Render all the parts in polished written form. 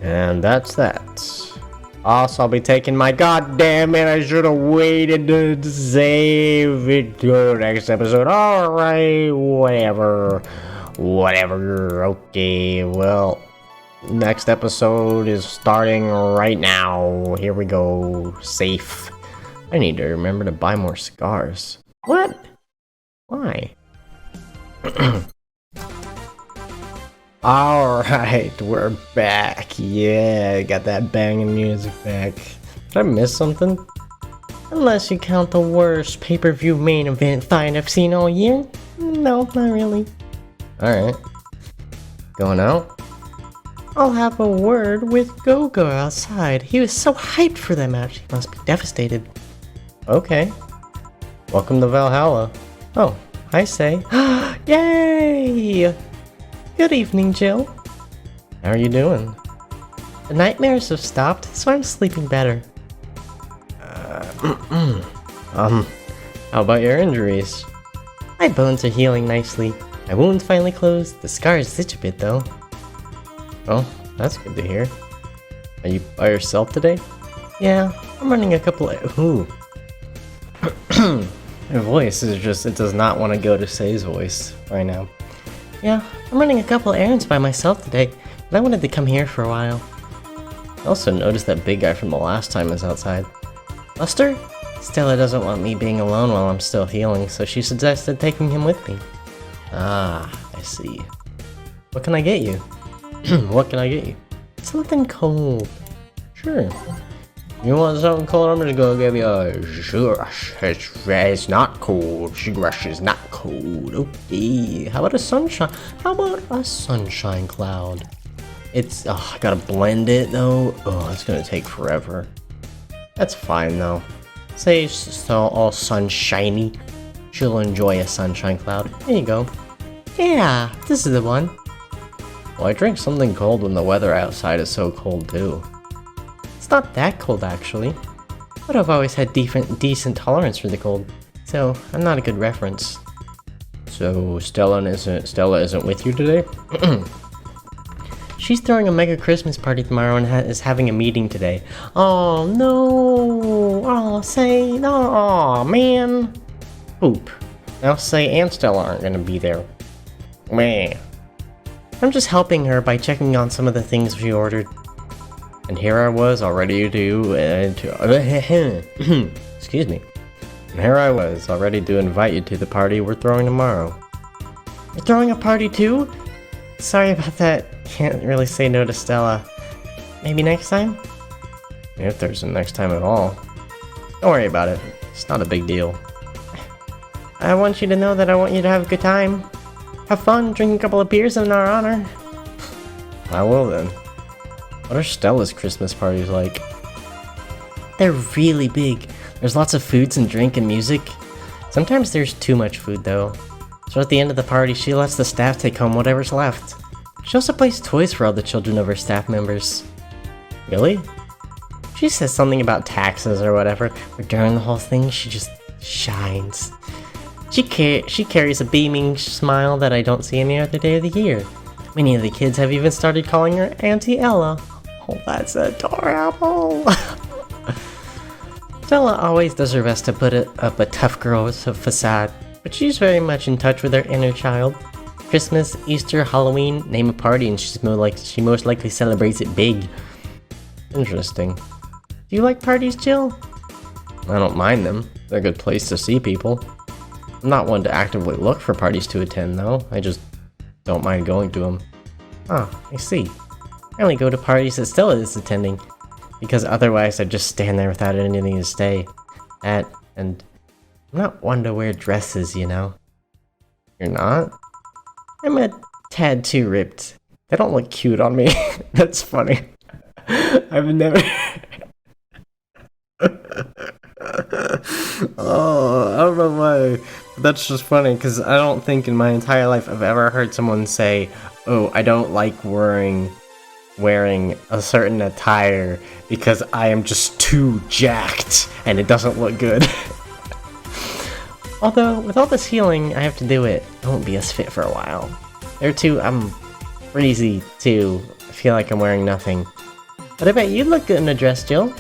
And that's that. Also, I'll be taking my goddamn it, I should have waited to save it to the next episode. Alright, whatever. Whatever. Okay, well, next episode is starting right now. Here we go. Safe. I need to remember to buy more scars. What? Why? Alright, we're back. Yeah, got that banging music back. Did I miss something? Unless you count the worst pay-per-view main event fight I've seen all year? No, not really. Alright. Going out? I'll have a word with Gogo outside. He was so hyped for that match. He must be devastated. Okay. Welcome to Valhalla. Oh, I say. Yay! Good evening, Jill. How are you doing? The nightmares have stopped, so I'm sleeping better. How about your injuries? My bones are healing nicely. My wound finally closed. The scars itch a bit, though. Oh, that's good to hear. Are you by yourself today? Yeah, I'm running a couple of... Ooh. Your voice is just... It does not want to go to Say's voice right now. Yeah, I'm running a couple errands by myself today, but I wanted to come here for a while. I also noticed that big guy from the last time is outside. Buster? Stella doesn't want me being alone while I'm still healing, so she suggested taking him with me. Ah, I see. What can I get you? What can I get you? Something cold. Sure. You want something cold? I'm gonna go give you a sugarush. It's not cold. Sugarush is not cold. Okay. How about a sunshine? How about a sunshine cloud? It's... Oh, I gotta blend it though. Oh, it's gonna take forever. That's fine though. Say it's all sunshiny. She'll enjoy a sunshine cloud. There you go. Yeah, this is the one. Well, I drink something cold when the weather outside is so cold too. It's not that cold actually, but I've always had decent tolerance for the cold, so I'm not a good reference. So Stella isn't with you today? She's throwing a mega Christmas party tomorrow and is having a meeting today. Oh no! Oh Say, no! Oh man! Poop. Now Say and Stella aren't gonna be there. Meh. I'm just helping her by checking on some of the things she ordered. And here I was already to excuse me. And here I was already to invite you to the party we're throwing tomorrow. You're throwing a party too? Sorry about that. Can't really say no to Stella. Maybe next time? If there's a next time at all. Don't worry about it. It's not a big deal. I want you to know that I want you to have a good time. Have fun, drink a couple of beers in our honor. I will then. What are Stella's Christmas parties like? They're really big. There's lots of foods and drink and music. Sometimes there's too much food though. So at the end of the party, she lets the staff take home whatever's left. She also plays toys for all the children of her staff members. Really? She says something about taxes or whatever, but during the whole thing, she just shines. She carries a beaming smile that I don't see any other day of the year. Many of the kids have even started calling her Auntie Ella. Oh, that's adorable! Stella always does her best to put up a tough girl's facade, but she's very much in touch with her inner child. Christmas, Easter, Halloween, name a party and she most likely celebrates it big. Interesting. Do you like parties, Jill? I don't mind them. They're a good place to see people. I'm not one to actively look for parties to attend though. I just don't mind going to them. Ah, I see. I only go to parties that Stella is attending, because otherwise I'd just stand there without anything to say. And I'm not one to wear dresses, you know. You're not? I'm a tad too ripped. They don't look cute on me. That's funny. I've never... Oh, I don't know why. But that's just funny, because I don't think in my entire life I've ever heard someone say, oh, I don't like wearing a certain attire because I am just too jacked and it doesn't look good. Although, with all this healing, I have to do it. I won't be as fit for a while. I'm crazy too. I feel like I'm wearing nothing. But I bet you look good in a dress, Jill.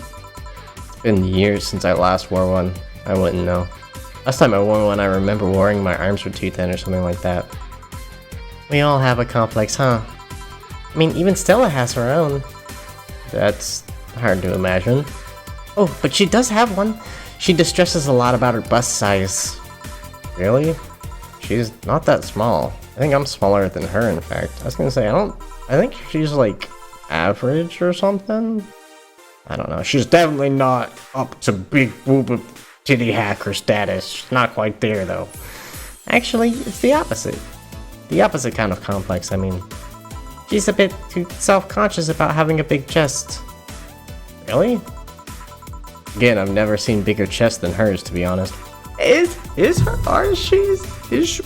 It's been years since I last wore one. I wouldn't know. Last time I wore one, I remember wearing my arms were too thin or something like that. We all have a complex, huh? I mean, even Stella has her own. That's hard to imagine. Oh, but she does have one. She distresses a lot about her bust size. Really? She's not that small. I think I'm smaller than her, in fact. I was gonna say, I think she's like average or something. I don't know. She's definitely not up to big boob titty hacker status. She's not quite there though. Actually, it's the opposite. The opposite kind of complex, I mean. She's a bit too self-conscious about having a big chest. Really? Again, I've never seen bigger chest than hers, to be honest.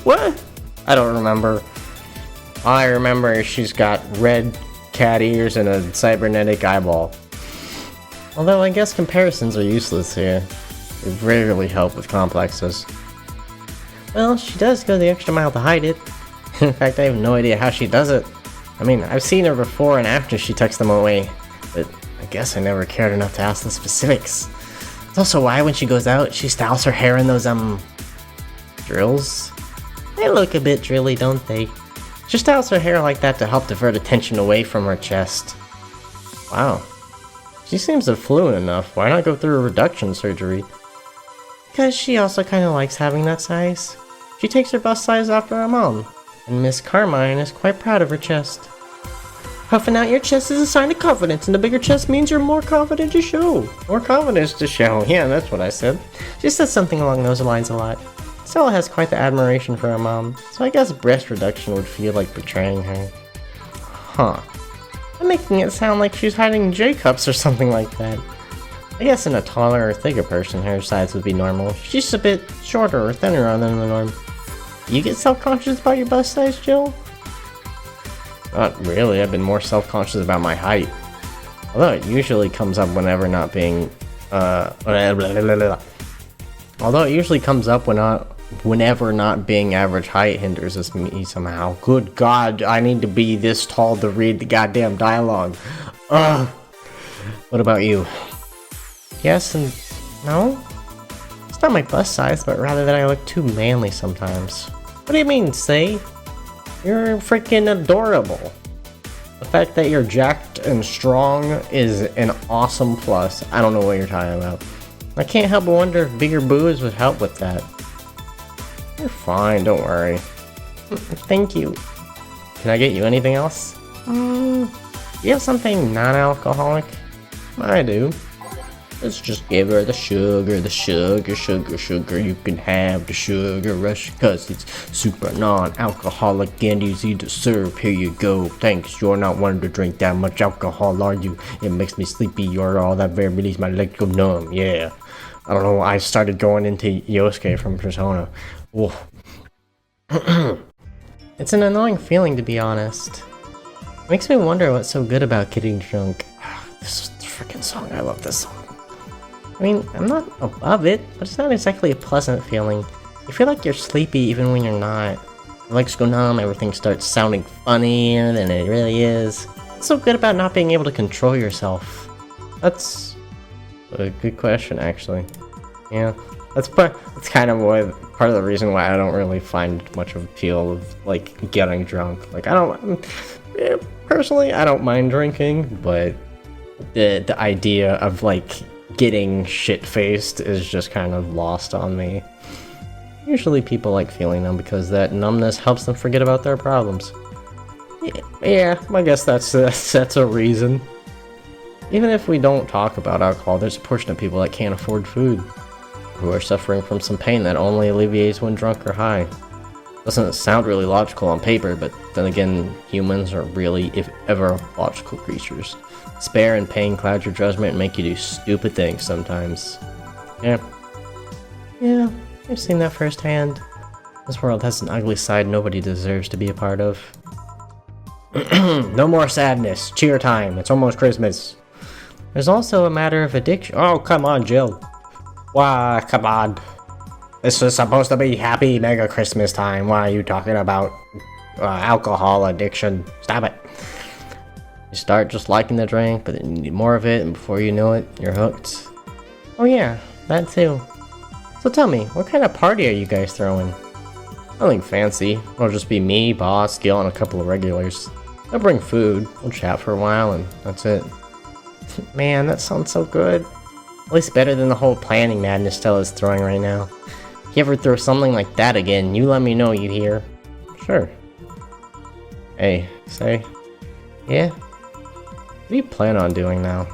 What? I don't remember. All I remember is she's got red cat ears and a cybernetic eyeball. Although I guess comparisons are useless here. They rarely help with complexes. Well, she does go the extra mile to hide it. In fact, I have no idea how she does it. I mean, I've seen her before and after she tucks them away, but I guess I never cared enough to ask the specifics. It's also why when she goes out, she styles her hair in those, drills? They look a bit drilly, don't they? She styles her hair like that to help divert attention away from her chest. Wow. She seems affluent enough, why not go through a reduction surgery? Because she also kinda likes having that size. She takes her bust size after her mom, and Miss Carmine is quite proud of her chest. Puffing out your chest is a sign of confidence, and a bigger chest means you're more confident to show. More confidence to show, yeah, that's what I said. She says something along those lines a lot. Stella has quite the admiration for her mom, so I guess breast reduction would feel like betraying her. Huh. I'm making it sound like she's hiding J-cups or something like that. I guess in a taller or thicker person, her size would be normal. She's a bit shorter or thinner than the norm. Do you get self-conscious about your bust size, Jill? Not really, I've been more self-conscious about my height. Although it usually comes up whenever not being, whenever not being average height hinders me somehow. Good God, I need to be this tall to read the goddamn dialogue. Ugh. What about you? Yes and no? It's not my bust size, but rather that I look too manly sometimes. What do you mean, say? You're freaking adorable. The fact that you're jacked and strong is an awesome plus. I don't know what you're talking about. I can't help but wonder if bigger boobs would help with that. You're fine, don't worry. Thank you. Can I get you anything else? You have something non-alcoholic? I do. Let's just give her the sugar, sugar. You can have the sugar rush, cause it's super non-alcoholic and easy to serve. Here you go. Thanks, you're not wanting to drink that much alcohol, are you? It makes me sleepy, you're all that very release, my legs go numb, yeah. I don't know, I started going into Yosuke from Persona. Oof. It's an annoying feeling, to be honest. It makes me wonder what's so good about getting drunk. This is the freaking song, I love this song. I mean, I'm not above it, but it's not exactly a pleasant feeling. You feel like you're sleepy even when you're not. Your legs go numb, everything starts sounding funnier than it really is. What's so good about not being able to control yourself? That's a good question, actually. Yeah, that's kind of part of the reason why I don't really find much of appeal of, like, getting drunk. Like, personally, I don't mind drinking, but the idea of, like, getting shit-faced is just kind of lost on me. Usually people like feeling them because that numbness helps them forget about their problems. Yeah, I guess that's a reason. Even if we don't talk about alcohol, there's a portion of people that can't afford food, who are suffering from some pain that only alleviates when drunk or high. Doesn't sound really logical on paper, but then again, humans are really, if ever, logical creatures. Despair and pain cloud your judgment and make you do stupid things sometimes. Yeah, I've seen that firsthand. This world has an ugly side nobody deserves to be a part of. No more sadness. Cheer time. It's almost Christmas. There's also a matter of addiction. Oh, come on, Jill. Why, come on. This is supposed to be happy mega Christmas time. Why are you talking about alcohol addiction? Stop it. You start just liking the drink, but then you need more of it, and before you know it, you're hooked. Oh yeah, that too. So tell me, what kind of party are you guys throwing? Nothing fancy. It'll just be me, Boss, Gil, and a couple of regulars. I'll bring food, we'll chat for a while, and that's it. Man, that sounds so good. At least better than the whole planning madness Stella's throwing right now. If you ever throw something like that again, you let me know, you hear? Sure. Hey, say? Yeah? What do you plan on doing now?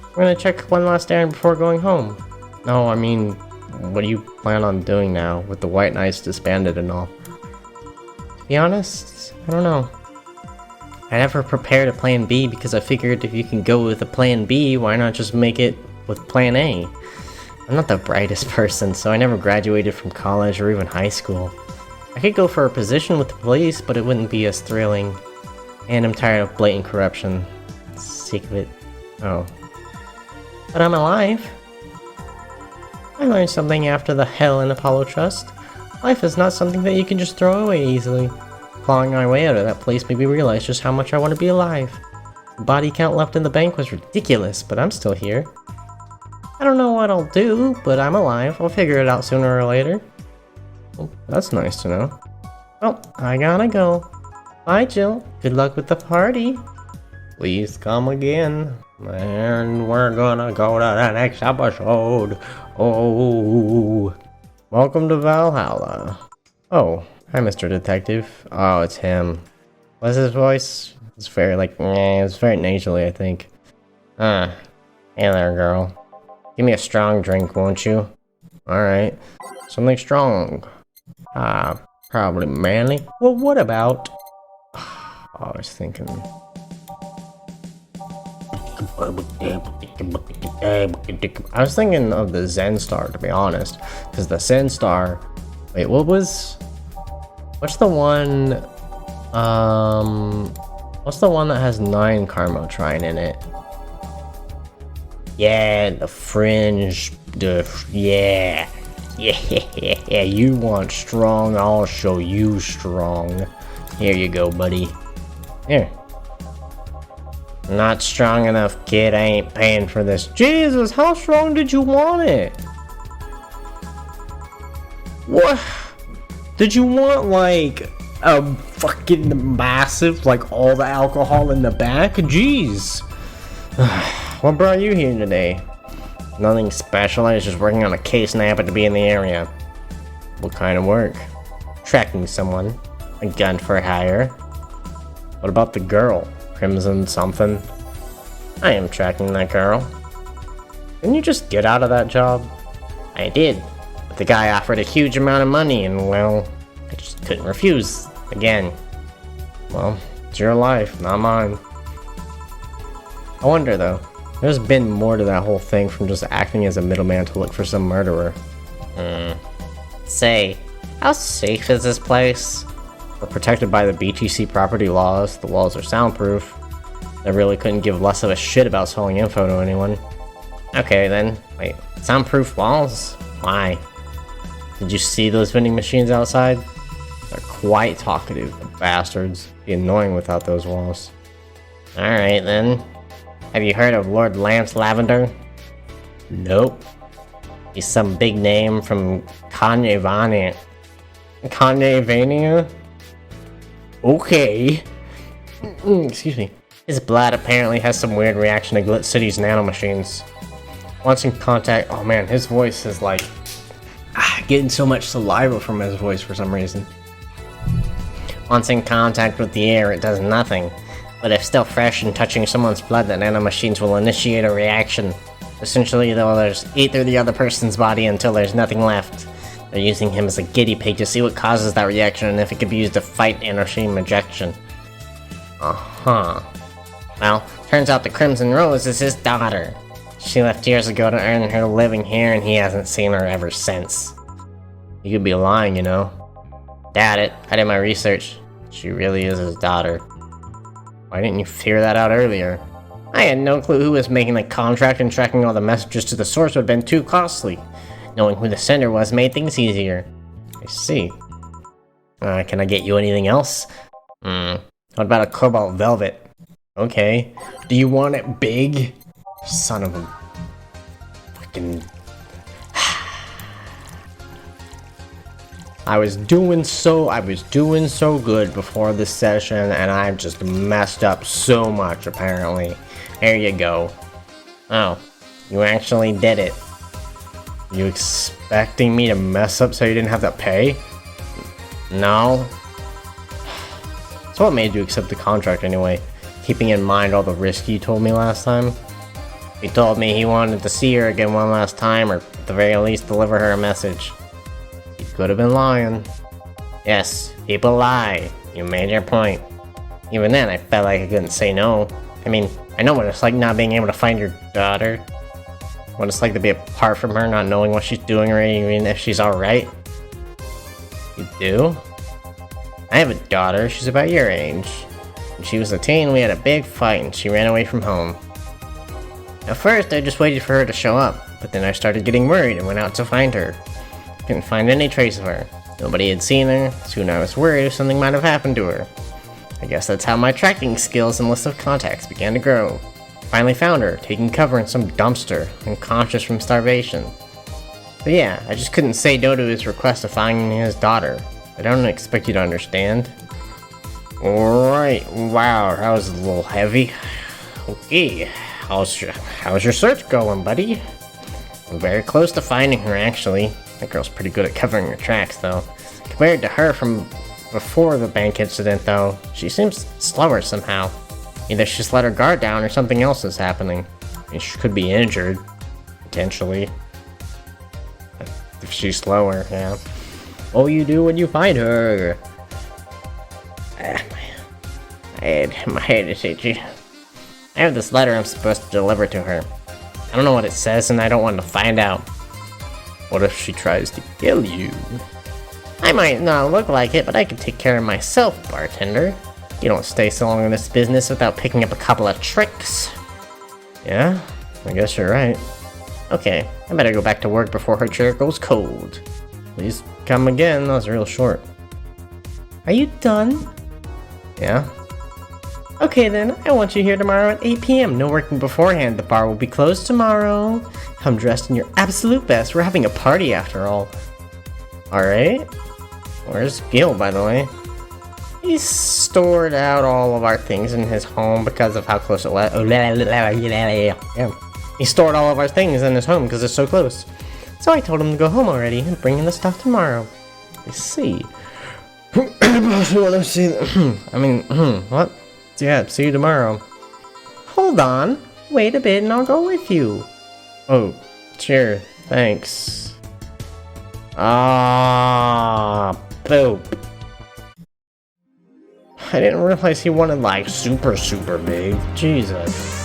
We're gonna check one last errand before going home. No, I mean, what do you plan on doing now, with the White Knights disbanded and all? To be honest, I don't know. I never prepared a plan B because I figured if you can go with a plan B, why not just make it with plan A? I'm not the brightest person, so I never graduated from college or even high school. I could go for a position with the police, but it wouldn't be as thrilling. And I'm tired of blatant corruption. Sick of it. Oh. But I'm alive. I learned something after the Hell in Apollo Trust. Life is not something that you can just throw away easily. Clawing my way out of that place made me realize just how much I want to be alive. The body count left in the bank was ridiculous, but I'm still here. I don't know what I'll do, but I'm alive. I'll figure it out sooner or later. Well, that's nice to know. Well, I gotta go. Bye, Jill. Good luck with the party. Please come again. And we're gonna go to the next episode. Oh. Welcome to Valhalla. Oh, hi, Mr. Detective. Oh, it's him. What's his voice? It's very, it's very nasally, I think. Hey there, girl. Give me a strong drink, won't you? Alright. Something strong. Probably manly. Well, what about... I was thinking... I was thinking of the Zen Star, to be honest. Because the Zen Star... Wait, what's the one... What's the one that has 9 Karma Trine in it? Yeah, the fringe... Yeah, you want strong, I'll show you strong. Here you go, buddy. Here. Not strong enough, kid. I ain't paying for this. Jesus, how strong did you want it? What? Did you want, like, a fucking massive, like, all the alcohol in the back? Jeez. What brought you here today? Nothing special. I was just working on a case and I happened to be in the area. What kind of work? Tracking someone. A gun for hire. What about the girl? Crimson something? I am tracking that girl. Didn't you just get out of that job? I did. But the guy offered a huge amount of money and, well, I just couldn't refuse. Again. Well, it's your life, not mine. I wonder though. There's been more to that whole thing from just acting as a middleman to look for some murderer. Say, how safe is this place? We're protected by the BTC property laws. The walls are soundproof. I really couldn't give less of a shit about selling info to anyone. Okay then, wait, soundproof walls? Why? Did you see those vending machines outside? They're quite talkative, the bastards. Be annoying without those walls. Alright then. Have you heard of Lord Lance Lavender? Nope. He's some big name from Kanyevania. Kanyevania? Okay. Excuse me. His blood apparently has some weird reaction to Glit City's nanomachines. Once in contact... Oh man, his voice is like... getting so much saliva from his voice for some reason. Once in contact with the air, it does nothing. But if still fresh and touching someone's blood, the nanomachines will initiate a reaction. Essentially, they'll eat through the other person's body until there's nothing left. They're using him as a guinea pig to see what causes that reaction and if it could be used to fight nanomachine ejection. Uh-huh. Well, turns out the Crimson Rose is his daughter. She left years ago to earn her living here and he hasn't seen her ever since. You could be lying, you know. Doubt it. I did my research. She really is his daughter. Why didn't you figure that out earlier? I had no clue who was making the contract, and tracking all the messages to the source would have been too costly. Knowing who the sender was made things easier. I see. Can I get you anything else? What about a cobalt velvet? Okay. Do you want it big? Son of a fucking... I was doing so good before this session, and I've just messed up so much, apparently. There you go. Oh, you actually did it. You expecting me to mess up so you didn't have to pay? No. So what made you accept the contract anyway? Keeping in mind all the risk you told me last time? He told me he wanted to see her again one last time, or at the very least deliver her a message. He could have been lying. Yes, people lie. You made your point. Even then, I felt like I couldn't say no. I mean, I know what it's like not being able to find your daughter. What it's like to be apart from her, not knowing what she's doing or even if she's alright. You do? I have a daughter, she's about your age. When she was a teen, we had a big fight and she ran away from home. At first, I just waited for her to show up, but then I started getting worried and went out to find her. Couldn't find any trace of her. Nobody had seen her. Soon I was worried if something might have happened to her. I guess that's how my tracking skills and list of contacts began to grow. Finally found her, taking cover in some dumpster, unconscious from starvation. But yeah, I just couldn't say no to his request of finding his daughter. I don't expect you to understand. Alright, wow, that was a little heavy. Okay, how's your search going, buddy? I'm very close to finding her, actually. That girl's pretty good at covering her tracks, though. Compared to her from before the bank incident, though, she seems slower somehow. Either she's let her guard down or something else is happening. I mean, she could be injured, potentially. If she's slower, yeah. What will you do when you find her? My head is itchy. I have this letter I'm supposed to deliver to her. I don't know what it says and I don't want to find out. What if she tries to kill you? I might not look like it, but I can take care of myself, bartender. You don't stay so long in this business without picking up a couple of tricks. Yeah, I guess you're right. Okay, I better go back to work before her chair goes cold. Please come again, that was real short. Are you done? Yeah. Okay then, I want you here tomorrow at 8 PM. No working beforehand, the bar will be closed tomorrow. Come dressed in your absolute best, we're having a party after all. Alright. Where's Gil, by the way? He's stored out all of our things in his home because of how close it was. Yeah. He stored all of our things in his home because it's so close. So I told him to go home already and bring in the stuff tomorrow. I see. What? Yeah, see you tomorrow. Hold on. Wait a bit and I'll go with you. Oh, sure. Thanks. Ah, poop. I didn't realize he wanted like super big. Jesus.